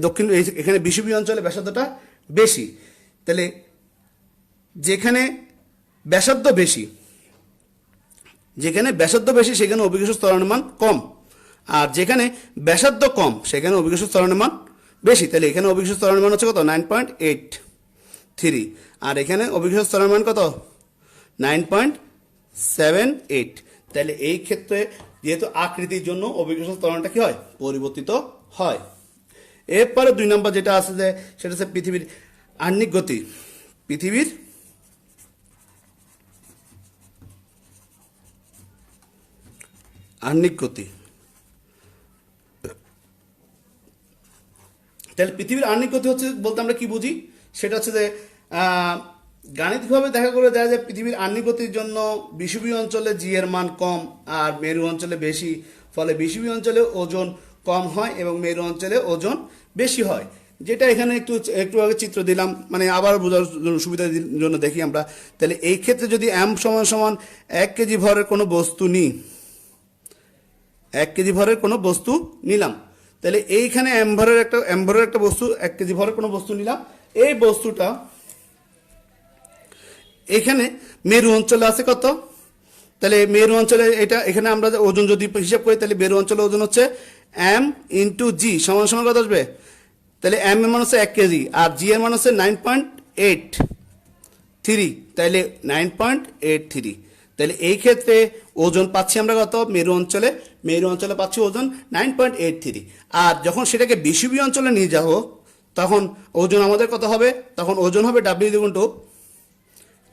Speaker 1: দক্ষিণ এখানে বিষুবীয় অঞ্চলে ব্যাসার্ধটা বেশি। তাহলে যেখানে ব্যাসার্ধ বেশি সেখানে অভিকর্ষ ত্বরণের মান কম, আর যেখানে ব্যাসার্ধ কম সেখানে অভিকর্ষ ত্বরণের মান বেশি। তাহলে এখানে অভিকর্ষ ত্বরণের মান হচ্ছে কত? 9.83, আর এখানে অভিকর্ষ ত্বরণের মান কত? 9.78। তাহলে এই ক্ষেত্রে যেহেতু আকৃতির জন্য অভিকর্ষ ত্বরণটা কি হয়? পরিবর্তিত হয়। এরপরে 2 নম্বর যেটা আছে যে সেটা হচ্ছে পৃথিবীর আহ্নিক গতি। পৃথিবীর আহ্নিক গতি। তাহলে পৃথিবীর আহ্নিক গতি হচ্ছে বলতে আমরা কি বুঝি? সেটা হচ্ছে যে গাণিতিকভাবে দেখা করে যায় যে পৃথিবীর আহ্নিক গতির জন্য বিষুবীয় অঞ্চলে জি এর মান কম আর মেরু অঞ্চলে বেশি। ফলে বিষুবীয় অঞ্চলে ওজন কম হয় এবং মেরু অঞ্চলে ওজন বেশি হয়। যেটা এখানে একটু আগে চিত্র দিলাম, মানে আবার বোঝার সুবিধার জন্য দেখি আমরা। তাহলে এই ক্ষেত্রে যদি এম সমান 1 কেজি ভরের কোনো বস্তু নিই, 1 কেজি ভরের কোনো বস্তু নিলাম, তাহলে এইখানে এম ভরের একটা বস্তু, 1 কেজি ভরের কোনো বস্তু নিলাম। এই বস্তুটা এখানে মেরু অঞ্চলে আছে কত? তাহলে মেরু অঞ্চলে এখানে আমরা ওজন যদি হিসাব করি, তাহলে মেরু অঞ্চলে ওজন হচ্ছে এম ইন্টু জি সমান কত আসবে? তাহলে এম এর মান হচ্ছে 1 কেজি, আর জি এর মান হচ্ছে 9.83। তাহলে 9.83। তাহলে এই ক্ষেত্রে ওজন পাচ্ছি আমরা কত? মেরু অঞ্চলে পাচ্ছি ওজন 9.83। আর যখন সেটাকে বিষুবীয় অঞ্চলে নিয়ে যাব, তখন ওজন আমাদের কত হবে? তখন ওজন হবে W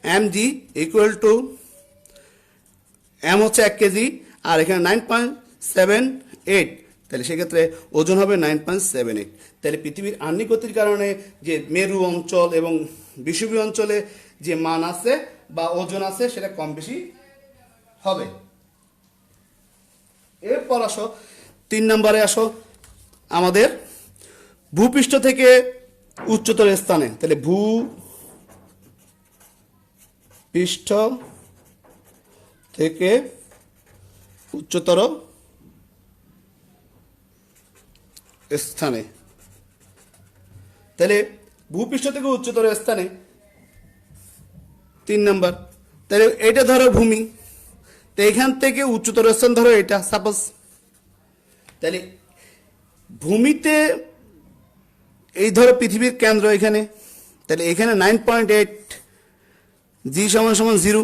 Speaker 1: mg equal to, M হচ্ছে 1 কেজি আর এখানে 9.78। তাহলে সেক্ষেত্রে ওজন হবে 9.78। তাহলে পৃথিবীর আহ্নিক গতির কারণে যে মেরু অঞ্চল এবং বিষুবীয় অঞ্চলে যে মান আছে বা ওজন আছে সেটা কম বেশি হবে। এরপর আসো 3 নম্বরে আসো আমাদের ভূপৃষ্ঠ থেকে উচ্চতর স্থানে। তাহলে ভূপৃষ্ঠ থেকে উচ্চতর স্থানে, তাহলে ভূপৃষ্ঠ থেকে উচ্চতর স্থানে 3 নাম্বার। তাহলে এটা ধরো ভূমি, তো এখান থেকে উচ্চতর স্থান ধরো এটা সাপোজ। তাহলে ভূমিতে এই ধরো পৃথিবীর কেন্দ্র এখানে, তাহলে এখানে 9.8 জি সমান সমান 0,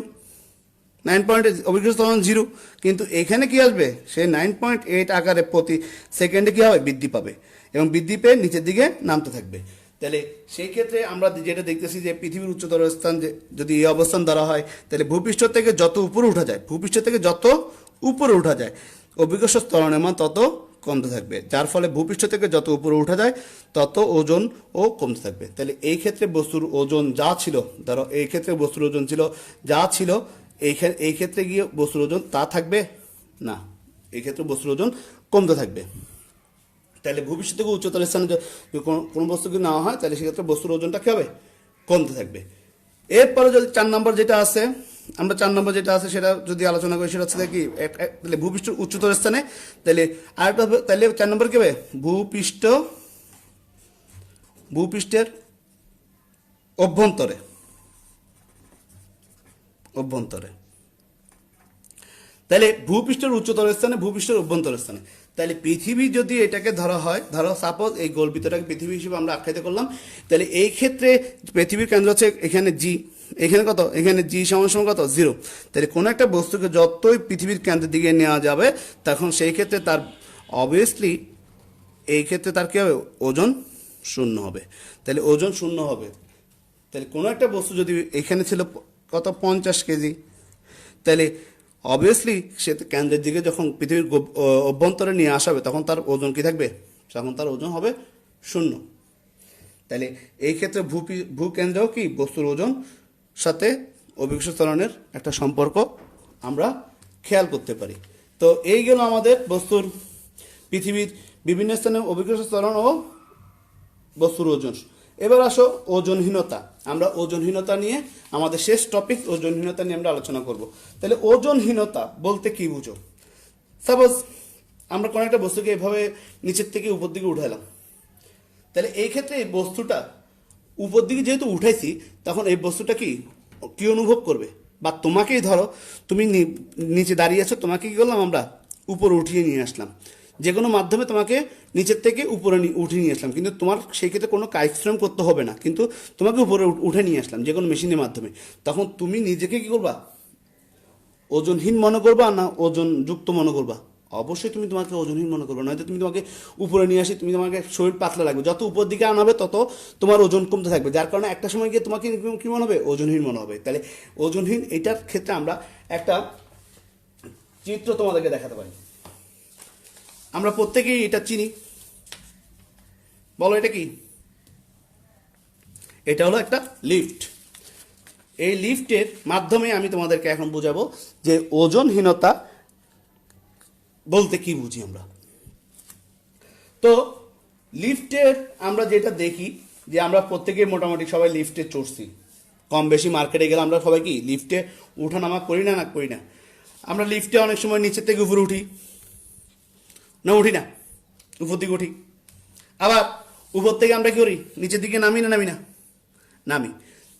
Speaker 1: 9.8 অভিকর্ষ সমান 0, কিন্তু এখানে কি আসবে, সে 9.8 আকারে প্রতি সেকেন্ডে কি হবে, বৃদ্ধি পাবে এবং বৃদ্ধি পেয়ে নিচের দিকে নামতে থাকবে। তাহলে সেই ক্ষেত্রে আমরা যেটা দেখতেছি যে পৃথিবীর উচ্চতর স্থান যদি এই অবস্থান ধরা হয়, তাহলে ভূপৃষ্ঠ থেকে যত উপরে উঠা যায়, ভূপৃষ্ঠ থেকে যত উপরে উঠা যায় অভিকর্ষ ত্বরণের মান তত কমতে থাকবে, যার ফলে ভূপৃষ্ঠ থেকে যত উপরে উঠা যায় তত ওজন ও কমতে থাকবে। তাহলে এই ক্ষেত্রে বস্তুর ওজন যা ছিল, ধরো এই ক্ষেত্রে বস্তুর ওজন ছিল যা ছিল, এই ক্ষেত্রে গিয়ে বস্তুর ওজন তা থাকবে না, এই ক্ষেত্রে বস্তুর ওজন কমতে থাকবে। তাহলে ভূপৃষ্ঠ থেকে উচ্চতর স্থানে যদি কোনো বস্তুকে নেওয়া হয় তাহলে সেক্ষেত্রে বস্তুর ওজনটা কী হবে, কমতে থাকবে। এরপরে যদি 4 নম্বর যেটা আছে, আমরা 4 নম্বর যেটা আছে সেটা যদি আলোচনা করি, সেটা হচ্ছে কি, তাহলে ভূপৃষ্ঠের উচ্চতর স্থানে, তাহলে আরেকটা হবে, তাহলে 4 নম্বর কি হবে, ভূপৃষ্ঠের অভ্যন্তরে, তাহলে ভূপৃষ্ঠের উচ্চতর স্থানে, ভূপৃষ্ঠের অভ্যন্তর স্থানে। তাহলে পৃথিবী যদি এটাকে ধরা হয়, ধরো সাপোজ এই গোল ভিতরটাকে পৃথিবী হিসেবে আমরা আখ্যায়িত করলাম, তাহলে এই ক্ষেত্রে পৃথিবীর কেন্দ্র হচ্ছে এখানে জি, এখানে কত, এখানে জি সমান সমান কত, 0। তাহলে কোনো একটা বস্তুকে যতই পৃথিবীর কেন্দ্রের দিকে নেওয়া যাবে তখন সেই ক্ষেত্রে তার অবভিয়াসলি এই ক্ষেত্রে তার কী হবে, ওজন শূন্য হবে। তাহলে ওজন শূন্য হবে, তাহলে কোনো একটা বস্তু যদি এখানে ছিল কত 50 কেজি, তাহলে অবভিয়াসলি সে কেন্দ্রের দিকে যখন পৃথিবীর অভ্যন্তরে নিয়ে আসা হবে তখন তার ওজন কি থাকবে, তখন তার ওজন হবে 0। তাহলে এই ক্ষেত্রে ভূকেন্দ্রেও কি বস্তুর ওজন সাথে অভিকর্ষ ত্বরণের একটা সম্পর্ক আমরা খেয়াল করতে পারি। তো এই গেল আমাদের বস্তুর পৃথিবীর বিভিন্ন স্থানে অভিকর্ষ ত্বরণ ও বস্তুর ওজন। এবার আসো ওজনহীনতা। আমরা ওজনহীনতা নিয়ে আমাদের শেষ টপিক ওজনহীনতা নিয়ে আমরা আলোচনা করব। তাহলে ওজনহীনতা বলতে কি বুঝো? সাপোজ আমরা কোনো একটা বস্তুকে এভাবে নিচের থেকে উপর দিকে উঠাইলাম, তাহলে এই ক্ষেত্রে এই বস্তুটা উপর দিকে যেহেতু উঠাইছি তখন এই বস্তুটা কি অনুভব করবে, বা তোমাকেই ধরো তুমি নিচে দাঁড়িয়ে আছো, তোমাকে কি করলাম আমরা উপরে উঠিয়ে নিয়ে আসলাম, যে কোনো মাধ্যমে তোমাকে নিচের থেকে উপরে উঠিয়ে নিয়ে আসলাম, কিন্তু তোমার সেই ক্ষেত্রে কোনো কায়িক শ্রম করতে হবে না, কিন্তু তোমাকে উপরে উঠে নিয়ে আসলাম যে কোনো মেশিনের মাধ্যমে, তখন তুমি নিজেকে কি করবা, ওজনহীন মনে করবা না ওজনযুক্ত মনে করবা? অবশ্যই তুমি তোমাকে ওজনহীন মনে করবে, নয়তো তুমি তোমাকে উপরে নিয়ে আসি, তুমি তোমাকে শরীর পাতলা লাগবে, যত উপর দিকে আনাবে তত তোমার ওজন কমতে থাকবে, যার কারণে একটা সময় গিয়ে তোমাকে কি মনে হবে, ওজনহীন মনে হবে। তাহলে ওজনহীন এটার ক্ষেত্রে আমরা একটা চিত্র তোমাদেরকে দেখাতে পারি। আমরা প্রত্যেকেই এটা চিনি, বলো এটা কি? এটা হলো একটা লিফট। এই লিফটের মাধ্যমে আমি তোমাদেরকে এখন বোঝাবো যে ওজনহীনতা বলতে কি বুঝি আমরা। তো লিফটের আমরা যেটা দেখি যে আমরা প্রত্যেকেই মোটামুটি সবাই লিফটে চড়ছি, কম বেশি মার্কেটে গেলে আমরা সবাই কি লিফটে উঠানামা করি না করি না? আমরা লিফটে অনেক সময় নিচের থেকে উপরে উঠি না, উঠি না, উপর দিকে উঠি, আবার উপর থেকে আমরা কি করি, নিচের দিকে নামি না নামি।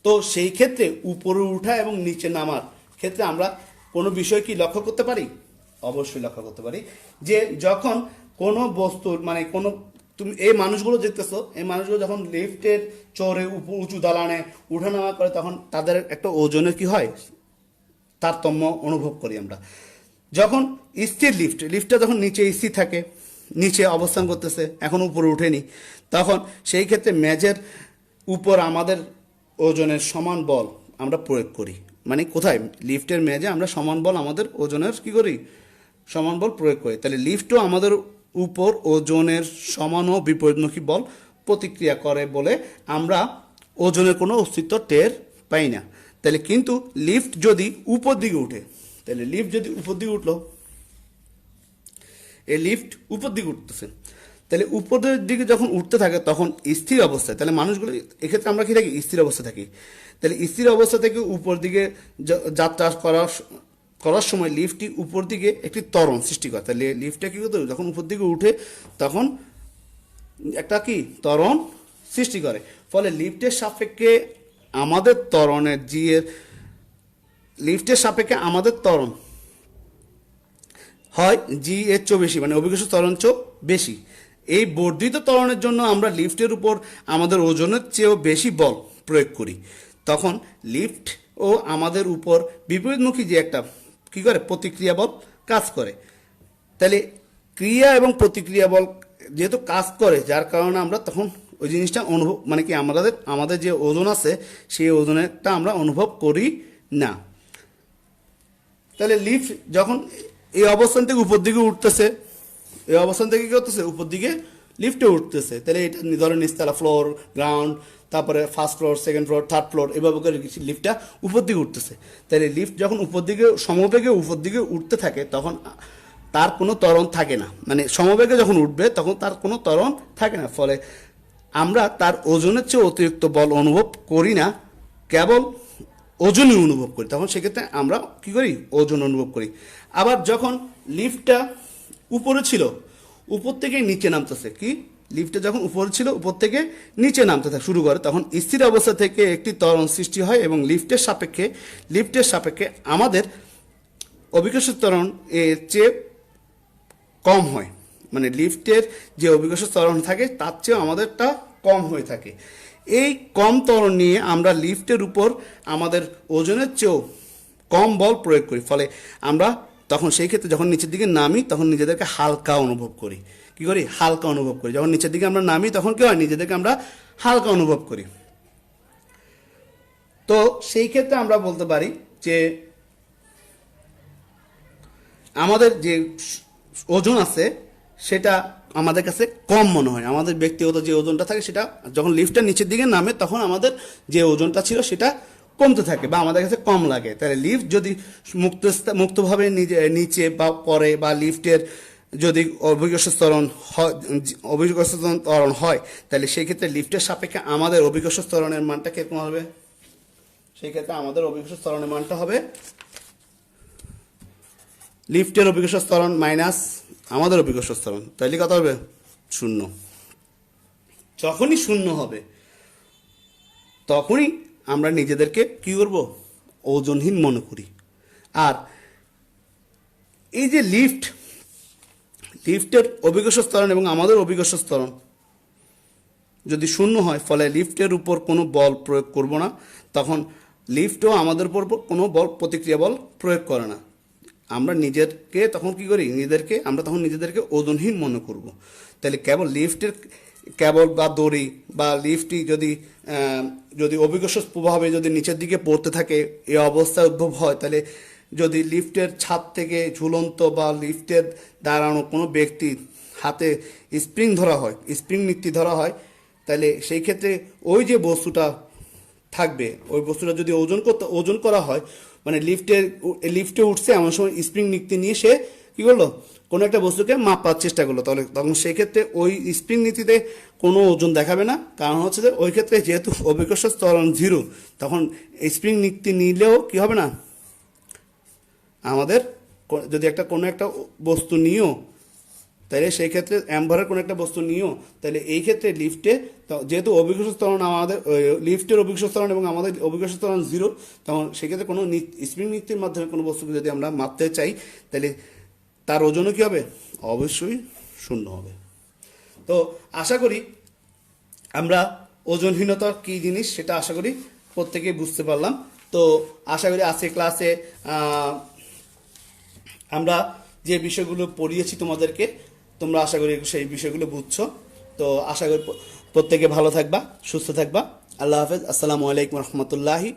Speaker 1: তো সেই ক্ষেত্রে উপরে উঠা এবং নিচে নামার ক্ষেত্রে আমরা কোনো বিষয় কি লক্ষ্য করতে পারি? অবশ্যই লক্ষ্য করতে পারি যে যখন কোনো বস্তুর মানে কোনো তুমি এই মানুষগুলো দেখতেছো, এই মানুষগুলো যখন লিফটের চড়ে উঁচু দালানে উঠানামা করে তখন তাদের একটা ওজনের কি হয়, তারতম্য অনুভব করি আমরা। যখন স্থির লিফটটা যখন নিচে স্থির থাকে, নিচে অবস্থান করতেছে, এখন উপরে উঠেনি, তখন সেই ক্ষেত্রে মেঝের উপর আমাদের ওজনের সমান বল আমরা প্রয়োগ করি। মানে কোথায়, লিফটের মেঝে আমরা সমান বল আমাদের ওজনের কি করি, সমান বল প্রয়োগ করি। তাহলে লিফটও আমাদের উপর ওজনের সমান ও বিপরীতমুখী বল প্রতিক্রিয়া করে বলে আমরা ওজনের কোনো অস্তিত্ব টের পাই না। তাহলে কিন্তু লিফট যদি উপর দিকে উঠে, তাহলে লিফট যদি উপর দিকে উঠলো, এই লিফট উপর দিকে উঠতেছে, তাহলে উপরের দিকে যখন উঠতে থাকে তখন স্থির অবস্থায়, তাহলে মানুষগুলো এক্ষেত্রে আমরা কি থাকি, স্থির অবস্থা থাকি। তাহলে স্থির অবস্থা থেকে উপর দিকে যাত্রা করার সময় লিফটটি উপর দিকে একটি ত্বরণ সৃষ্টি করে। তাহলে লিফটটা কী করতে, যখন উপর দিকে উঠে তখন একটা কি ত্বরণ সৃষ্টি করে। ফলে লিফটের সাপেক্ষে আমাদের ত্বরণের লিফটের সাপেক্ষে আমাদের ত্বরণ হয় জি এর চেয়েও বেশি, মানে অভিকর্ষ ত্বরণ চেয়েও বেশি। এই বর্ধিত ত্বরণের জন্য আমরা লিফটের উপর আমাদের ওজনের চেয়েও বেশি বল প্রয়োগ করি। তখন লিফট ও আমাদের উপর বিপরীতমুখী যে একটা কী করে প্রতিক্রিয়া বল কাজ করে। তাহলে ক্রিয়া এবং প্রতিক্রিয়া বল যেহেতু কাজ করে, যার কারণে আমরা তখন ওই জিনিসটা অনুভব, মানে কি আমাদের যে ওজন আছে সেই ওজনেরটা আমরা অনুভব করি না। তাহলে লিফট যখন এই অবস্থান থেকে উপর দিকে উঠতেছে, এই অবস্থান থেকে কী করতেছে, উপর দিকে লিফটে উঠতেছে। তাহলে এটা ধরেন নিচতলা, ফ্লোর, গ্রাউন্ড, তারপরে first floor, second floor, third floor, এভাবে করে লিফটটা উপর দিকে উঠতেছে। তাহলে লিফট যখন উপর দিকে সমবেগে উপর দিকে উঠতে থাকে তখন তার কোনো ত্বরণ থাকে না, মানে সমবেগে যখন উঠবে তখন তার কোনো ত্বরণ থাকে না। ফলে আমরা তার ওজনের চেয়ে অতিরিক্ত বল অনুভব করি না, কেবল ওজনই অনুভব করি। তখন সেক্ষেত্রে আমরা কী করি, ওজন অনুভব করি। আবার যখন লিফটটা উপরে ছিল, উপর থেকে নিচে নামতেছে, কি লিফটটা যখন উপরে ছিল উপর থেকে নিচে নামতে শুরু করে, তখন স্থির অবস্থা থেকে একটি ত্বরণ সৃষ্টি হয় এবং লিফটের সাপেক্ষে আমাদের অভিকর্ষ ত্বরণ এর চেয়ে কম হয়। মানে লিফটের যে অভিকর্ষ ত্বরণ থাকে তার চেয়েও আমাদেরটা কম হয়ে থাকে। এই কম ত্বরণ নিয়ে আমরা লিফটের উপর আমাদের ওজনের চেয়েও কম বল প্রয়োগ করি। ফলে আমরা তখন সেই ক্ষেত্রে যখন নিচের দিকে নামি তখন নিজেদেরকে হালকা অনুভব করি। কী করি, হালকা অনুভব করি। যখন নিচের দিকে আমরা নামি তখন কী হয়, নিজেদেরকে আমরা হালকা অনুভব করি। তো সেই ক্ষেত্রে আমরা বলতে পারি যে আমাদের যে ওজন আছে সেটা আমাদের কাছে কম মনে হয়। আমাদের ব্যক্তিগত যে ওজনটা থাকে সেটা যখন লিফটটা নিচের দিকে নামে তখন আমাদের যে ওজনটা ছিল সেটা কমতে থাকে বা আমাদের কাছে কম লাগে। তাহলে লিফট যদি মুক্তভাবে নিচে বা পরে, বা লিফটের যদি অভিকর্ষ ত্বরণ হয় তাহলে সেই ক্ষেত্রে লিফটের সাপেক্ষে আমাদের অভিকর্ষ ত্বরণের মানটা কিরকম হবে, সেই ক্ষেত্রে আমাদের অভিকর্ষ ত্বরণের মানটা হবে লিফটের অভিকর্ষ ত্বরণ মাইনাস আমাদের অভিকর্ষ ত্বরণ, তাইলে কত হবে, 0। যখনই 0 হবে তখনই আমরা নিজেদেরকে কী করব, ওজনহীন মনে করি। আর এই যে লিফটের অভিকর্ষ ত্বরণ এবং আমাদের অভিকর্ষ ত্বরণ যদি 0 হয়, ফলে লিফটের উপর কোনো বল প্রয়োগ করব না, তখন লিফটও আমাদের উপর কোনো প্রতিক্রিয়া বল প্রয়োগ করে না। আমরা নিজেদেরকে তখন কী করি, আমরা তখন নিজেদেরকে ওজনহীন মনে করব। তাহলে কেবল বা দড়ি বা লিফটটি যদি অভিকর্ষ প্রভাবে যদি নিচের দিকে পড়তে থাকে, এই অবস্থায় উদ্ভব হয়, তাহলে যদি লিফটের ছাদ থেকে ঝুলন্ত বা লিফটের দাঁড়ানো কোনো ব্যক্তির হাতে স্প্রিং নীতি ধরা হয়, তাহলে সেই ক্ষেত্রে ওই যে বস্তুটা থাকবে, ওই বস্তুটা যদি ওজন করা হয়, মানে লিফটে উঠছে এমন সময় স্প্রিং নীতি নিয়ে সে কী করলো, কোনো একটা বস্তুকে মাপার চেষ্টা করলো, তাহলে তখন সেই ক্ষেত্রে ওই স্প্রিং নীতিতে কোনো ওজন দেখাবে না। কারণ হচ্ছে যে ওই ক্ষেত্রে যেহেতু অভিকর্ষ ত্বরণ 0, তখন স্প্রিং নীতি নিলেও কি হবে না, আমাদের যদি কোনো একটা বস্তু নিও, তাহলে সেই ক্ষেত্রে অ্যাম্বারের কোনো একটা বস্তু নিও, তাহলে এই ক্ষেত্রে লিফটে যেহেতু অভিকর্ষ ত্বরণ আমাদের লিফটের অভিকর্ষ ত্বরণ এবং আমাদের অভিকর্ষ ত্বরণ 0, তখন সেক্ষেত্রে কোনো স্প্রিং নীতির মাধ্যমে কোনো বস্তুকে যদি আমরা মাপতে চাই তাহলে তার ওজনও কী হবে, অবশ্যই 0 হবে। তো আশা করি আমরা ওজনহীনতা কী জিনিস সেটা আশা করি প্রত্যেকেই বুঝতে পারলাম। তো আশা করি আজকে ক্লাসে আমরা যে বিষয়গুলো পড়িয়েছি তোমাদেরকে, তোমরা আশা করি সেই বিষয়গুলো বুঝছো। তো আশা করি প্রত্যেকে ভালো থাকবা, সুস্থ থাকবা। আল্লাহ হাফেজ। আসসালামু আলাইকুম রহমতুল্লাহি।